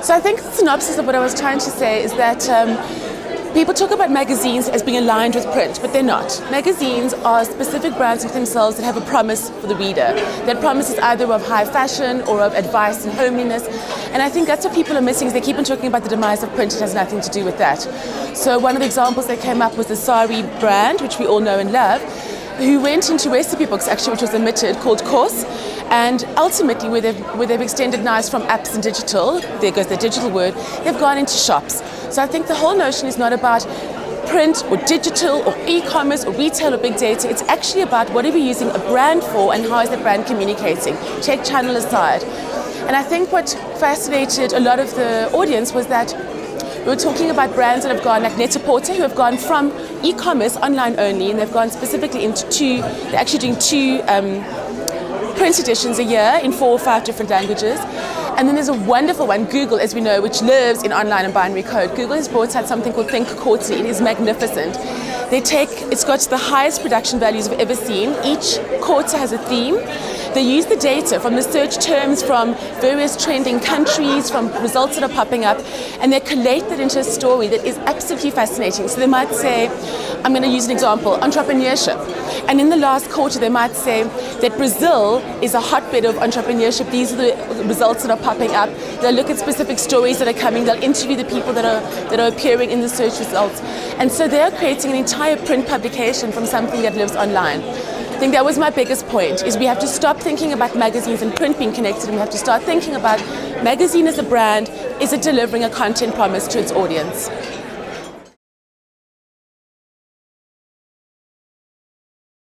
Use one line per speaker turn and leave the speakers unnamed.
So I think the synopsis of what I was trying to say is that people talk about magazines as being aligned with print, but they're not. Magazines are specific brands of themselves that have a promise for the reader. That promise is either of high fashion or of advice and homeliness. And I think that's what people are missing, is they keep on talking about the demise of print. It has nothing to do with that. So one of the examples that came up was the Sari brand, which we all know and love, who went into recipe books, actually, which was omitted, called Course. And ultimately, where they've extended knives from apps and digital, there goes the digital word, they've gone into shops. So I think the whole notion is not about print or digital or e-commerce or retail or big data. It's actually about what are we using a brand for and how is the brand communicating. Check channel aside. And I think what fascinated a lot of the audience was that we were talking about brands that have gone, like Net-a-Porter, who have gone from e-commerce online only, and they've gone specifically into they're actually doing two print editions a year in 4 or 5 different languages. And then there's a wonderful one, Google, as we know, which lives in online and binary code. Google has brought out something called Think Quarterly. It is magnificent. It's got the highest production values I've ever seen. Each quarter has a theme. They use the data from the search terms from various trending countries, from results that are popping up, and they collate that into a story that is absolutely fascinating. So they might say, I'm going to use an example, entrepreneurship. And in the last quarter, they might say that Brazil is a hotbed of entrepreneurship. These are the results that are popping up. They'll look at specific stories that are coming. They'll interview the people that are appearing in the search results. And so they're creating an entire print publication from something that lives online. I think that was my biggest point, is we have to stop thinking about magazines and print being connected, and we have to start thinking about magazine as a brand. Is it delivering a content promise to its audience?